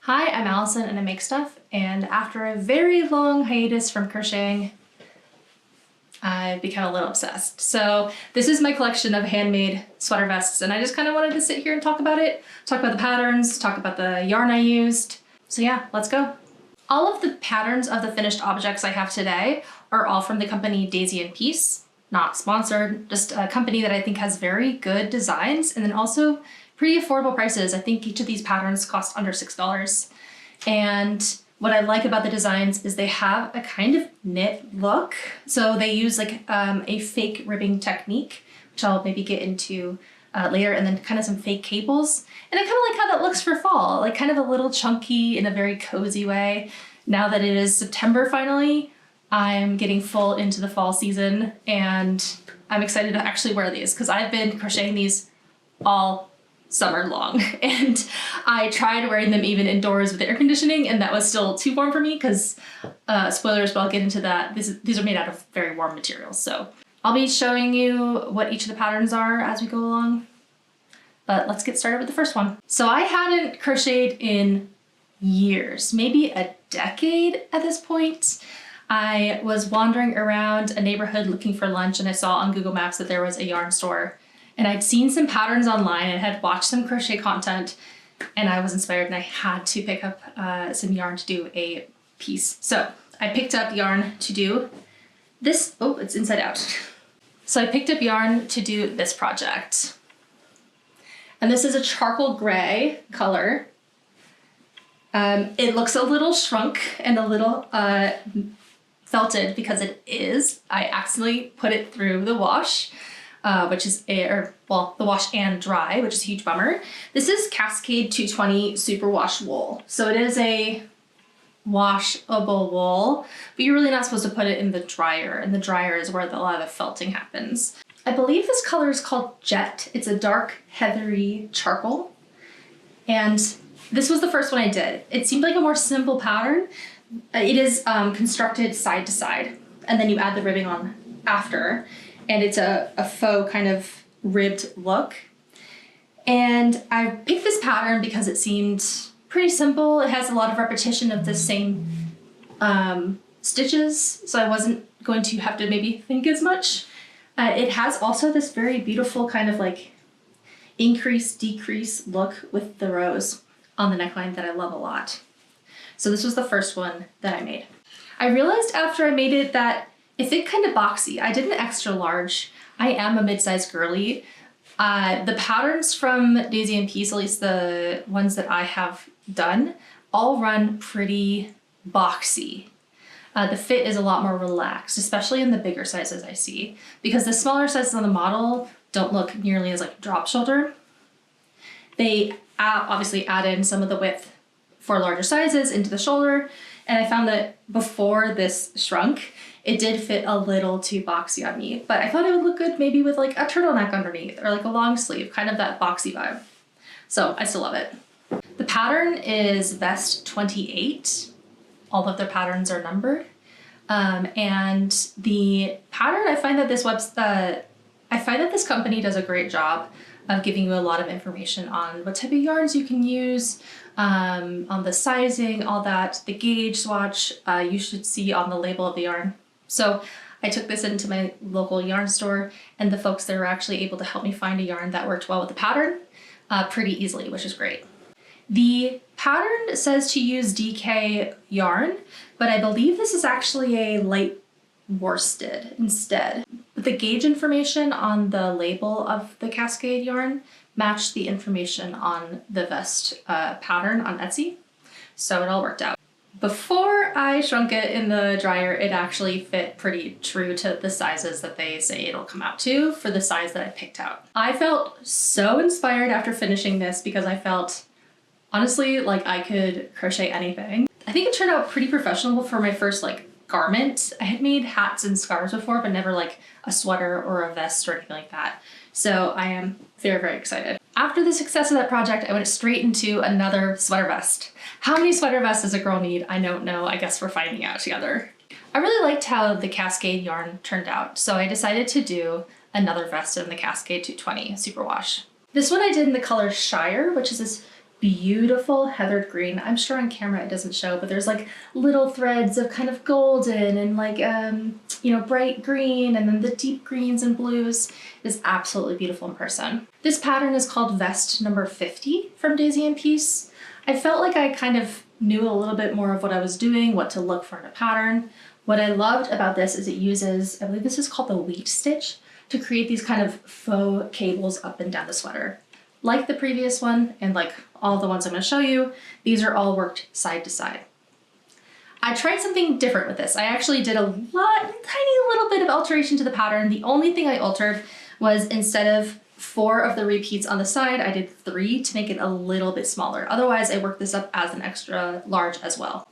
Hi, I'm Allison and I make stuff, and after a very long hiatus from crocheting, I've become a little obsessed. So this is my collection of handmade sweater vests, and I just kind of wanted to sit here and talk about it, talk about the patterns, talk about the yarn I used. So yeah, let's go. All of the patterns of the finished objects I have today are all from the company Daisy and Peace. Not sponsored, just a company that I think has very good designs and then also pretty affordable prices. I think each of these patterns cost under $6. And what I like about the designs is they have a kind of knit look. So they use like a fake ribbing technique, which I'll maybe get into later, and then kind of some fake cables. And I kind of like how that looks for fall, like kind of a little chunky in a very cozy way. Now that it is September finally, I'm getting full into the fall season and I'm excited to actually wear these because I've been crocheting these all summer long, and I tried wearing them even indoors with the air conditioning, and that was still too warm for me because spoilers, but I'll get into that. These are made out of very warm materials. So I'll be showing you what each of the patterns are as we go along, but let's get started with the first one. So I hadn't crocheted in years, maybe a decade at this point. I was wandering around a neighborhood looking for lunch, and I saw on Google Maps that there was a yarn store. And I'd seen some patterns online and had watched some crochet content, and I was inspired and I had to pick up some yarn to do a piece. So I picked up yarn to do this. Oh, it's inside out. So I picked up yarn to do this project. And this is a charcoal gray color. It looks a little shrunk and a little felted because it is. I accidentally put it through the wash. Which is the wash and dry, which is a huge bummer. This is Cascade 220 Superwash wool. So it is a washable wool, but you're really not supposed to put it in the dryer, and the dryer is where a lot of the felting happens. I believe this color is called Jet. It's a dark, heathery charcoal. And this was the first one I did. It seemed like a more simple pattern. It is constructed side to side, and then you add the ribbing on after. And it's a faux kind of ribbed look. And I picked this pattern because it seemed pretty simple. It has a lot of repetition of the same stitches, so I wasn't going to have to maybe think as much. It has also this very beautiful kind of like increase, decrease look with the rows on the neckline that I love a lot. So this was the first one that I made. I realized after I made it that it fit kind of boxy. I did an extra large. I am a mid-sized girly. The patterns from Daisy and Peace, at least the ones that I have done, all run pretty boxy. The fit is a lot more relaxed, especially in the bigger sizes I see, because the smaller sizes on the model don't look nearly as like drop shoulder. They obviously add in some of the width for larger sizes into the shoulder, and I found that before this shrunk, it did fit a little too boxy on me, but I thought it would look good maybe with like a turtleneck underneath or like a long sleeve, kind of that boxy vibe. So I still love it. The pattern is Vest 28. All of their patterns are numbered. And the pattern, I find that this company does a great job of giving you a lot of information on what type of yarns you can use, on the sizing, all that, the gauge swatch, you should see on the label of the yarn. So I took this into my local yarn store, and the folks there were actually able to help me find a yarn that worked well with the pattern pretty easily, which is great. The pattern says to use DK yarn, but I believe this is actually a light worsted instead. The gauge information on the label of the Cascade yarn matched the information on the vest pattern on Etsy, so it all worked out. Before I shrunk it in the dryer, it actually fit pretty true to the sizes that they say it'll come out to for the size that I picked out. I felt so inspired after finishing this because I felt honestly like I could crochet anything. I think it turned out pretty professional for my first like garment. I had made hats and scarves before, but never like a sweater or a vest or anything like that. So I am very, very excited. After the success of that project, I went straight into another sweater vest. How many sweater vests does a girl need? I don't know. I guess we're finding out together. I really liked how the Cascade yarn turned out, so I decided to do another vest in the Cascade 220 Superwash. This one I did in the color Shire, which is this beautiful heathered green. I'm sure on camera it doesn't show, but there's like little threads of kind of golden and like, you know, bright green, and then the deep greens and blues. It is absolutely beautiful in person. This pattern is called vest number 50 from Daisy and Peace. I felt like I kind of knew a little bit more of what I was doing, what to look for in a pattern. What I loved about this is it uses, I believe this is called the wheat stitch, to create these kind of faux cables up and down the sweater. Like the previous one, and like all the ones I'm going to show you, these are all worked side to side. I tried something different with this. I actually did a tiny little bit of alteration to the pattern. The only thing I altered was instead of 4 of the repeats on the side, I did 3 to make it a little bit smaller. Otherwise, I worked this up as an extra large as well.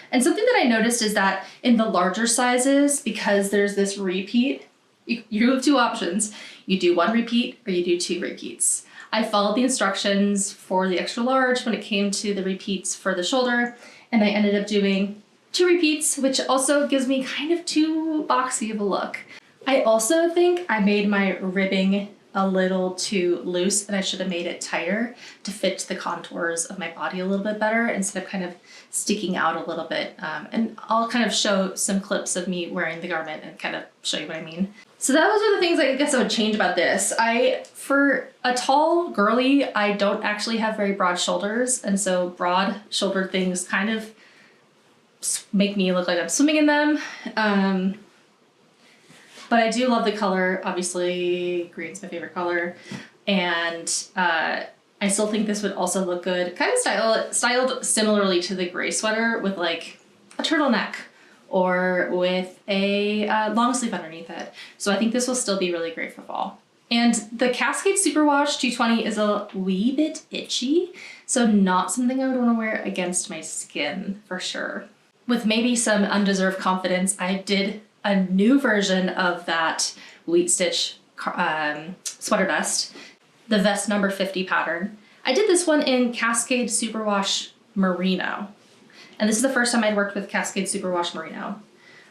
And something that I noticed is that in the larger sizes, because there's this repeat, you have 2 options. You do 1 repeat or you do 2 repeats. I followed the instructions for the extra large when it came to the repeats for the shoulder, and I ended up doing 2 repeats, which also gives me kind of too boxy of a look. I also think I made my ribbing a little too loose, and I should have made it tighter to fit the contours of my body a little bit better instead of kind of sticking out a little bit. And I'll kind of show some clips of me wearing the garment and kind of show you what I mean. So those are the things I guess I would change about this. For a tall girly, I don't actually have very broad shoulders, and so broad shouldered things kind of make me look like I'm swimming in them. But I do love the color. Obviously, green's my favorite color. And I still think this would also look good, kind of styled similarly to the gray sweater with like a turtleneck or with a long sleeve underneath it. So I think this will still be really great for fall. And the Cascade Superwash 220 is a wee bit itchy, so not something I would want to wear against my skin for sure. With maybe some undeserved confidence, I did a new version of that wheat stitch sweater vest, the vest number 50 pattern. I did this one in Cascade Superwash Merino. And this is the first time I'd worked with Cascade Superwash Merino.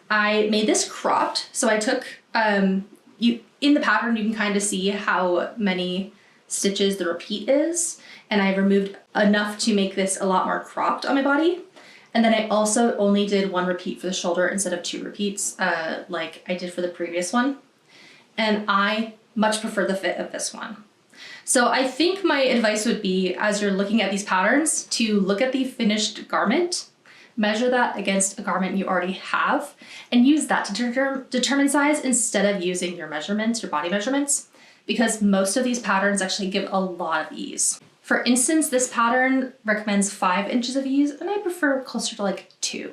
I made this cropped, so I took, in the pattern you can kind of see how many stitches the repeat is, and I removed enough to make this a lot more cropped on my body. And then I also only did 1 repeat for the shoulder instead of 2 repeats, like I did for the previous one. And I much prefer the fit of this one. So I think my advice would be, as you're looking at these patterns, to look at the finished garment, measure that against a garment you already have, and use that to determine size instead of using your measurements, your body measurements, because most of these patterns actually give a lot of ease. For instance, this pattern recommends 5 inches of ease, and I prefer closer to like 2.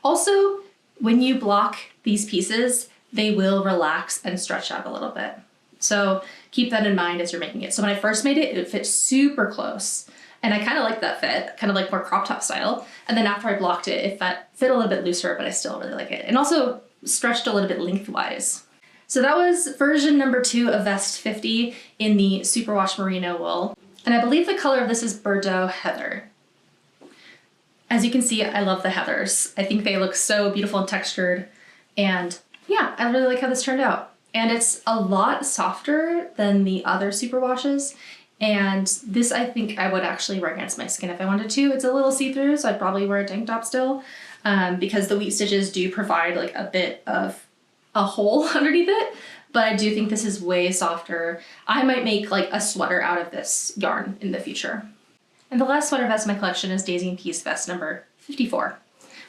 Also, when you block these pieces, they will relax and stretch out a little bit. So keep that in mind as you're making it. So when I first made it, it fit super close, and I kind of like that fit, kind of like more crop top style. And then after I blocked it, it fit a little bit looser, but I still really like it. And also stretched a little bit lengthwise. So that was version number 2 of Vest 50 in the Superwash Merino wool. And I believe the color of this is Bordeaux Heather. As you can see, I love the heathers. I think they look so beautiful and textured. And yeah, I really like how this turned out. And it's a lot softer than the other superwashes. And this, I think I would actually wear against my skin if I wanted to. It's a little see-through, so I'd probably wear a tank top still, because the wheat stitches do provide like a bit of a hole underneath it. But I do think this is way softer. I might make like a sweater out of this yarn in the future. And the last sweater vest in my collection is Daisy and Peace vest number 54,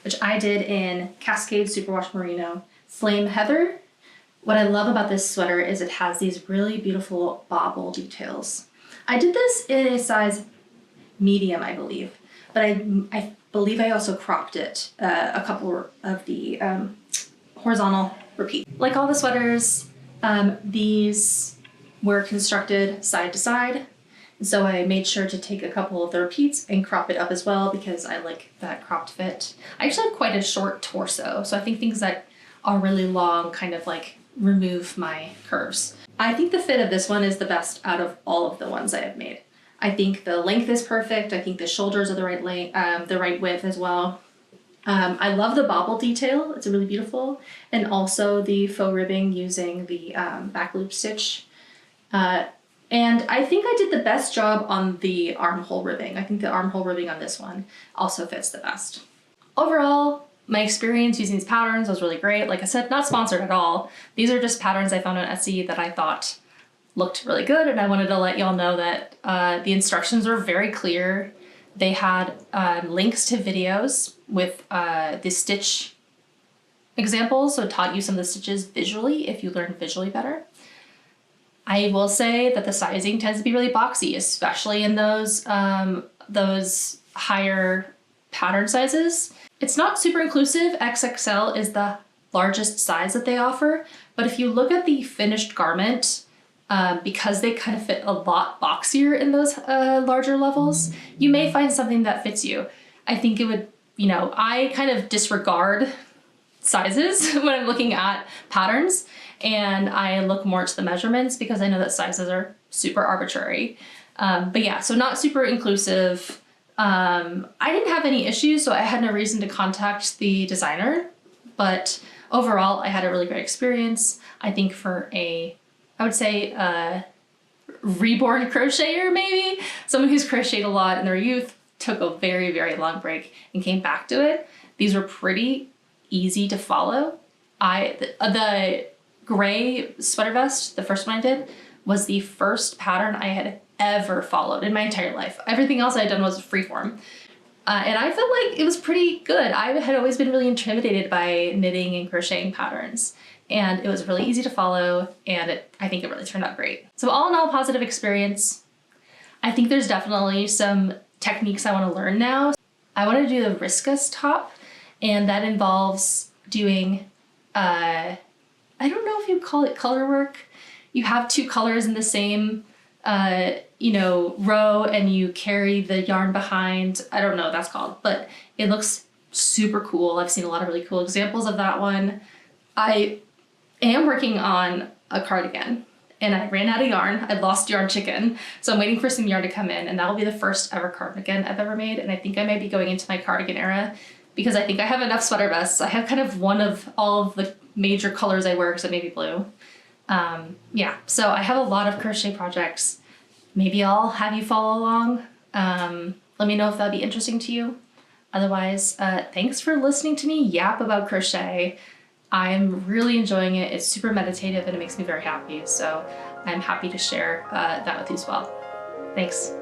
which I did in Cascade Superwash Merino Flame Heather. What I love about this sweater is it has these really beautiful bobble details. I did this in a size medium, I believe, but I believe I also cropped it a couple of the horizontal repeats. Like all the sweaters, these were constructed side to side. And so I made sure to take a couple of the repeats and crop it up as well because I like that cropped fit. I actually have quite a short torso, so I think things that are really long kind of like remove my curves. I think the fit of this one is the best out of all of the ones I have made. I think the length is perfect. I think the shoulders are the right length, the right width as well. I love the bobble detail. It's really beautiful. And also the faux ribbing using the back loop stitch. And I think I did the best job on the armhole ribbing. I think the armhole ribbing on this one also fits the best. Overall, my experience using these patterns was really great. Like I said, not sponsored at all. These are just patterns I found on Etsy that I thought looked really good, and I wanted to let y'all know that the instructions were very clear. They had links to videos with the stitch examples, so it taught you some of the stitches visually if you learn visually better. I will say that the sizing tends to be really boxy, especially in those higher pattern sizes. It's not super inclusive. XXL is the largest size that they offer, but if you look at the finished garment, because they kind of fit a lot boxier in those larger levels, you may find something that fits you. I think it would, I kind of disregard sizes when I'm looking at patterns, and I look more to the measurements because I know that sizes are super arbitrary. But yeah, so not super inclusive. I didn't have any issues, so I had no reason to contact the designer, but overall I had a really great experience. I think for I would say a reborn crocheter, maybe someone who's crocheted a lot in their youth, took a very, very long break and came back to it. These were pretty easy to follow. The gray sweater vest, the first one I did, was the first pattern I had ever followed in my entire life. Everything else I had done was freeform. And I felt like it was pretty good. I had always been really intimidated by knitting and crocheting patterns, and it was really easy to follow, and I think it really turned out great. So all in all, positive experience. I think there's definitely some techniques I want to learn now. I want to do the riscus top, and that involves doing, I don't know if you call it color work. You have two colors in the same row, and you carry the yarn behind. I don't know what that's called, but it looks super cool. I've seen a lot of really cool examples of that one. I am working on a cardigan, and I ran out of yarn. I lost yarn chicken, so I'm waiting for some yarn to come in, and that will be the first ever cardigan I've ever made. And I think I may be going into my cardigan era because I think I have enough sweater vests. I have kind of one of all of the major colors I wear, except maybe blue. Yeah, so I have a lot of crochet projects. Maybe I'll have you follow along. Let me know if that'd be interesting to you. Otherwise, thanks for listening to me yap about crochet. I'm really enjoying it. It's super meditative and it makes me very happy. So I'm happy to share that with you as well. Thanks.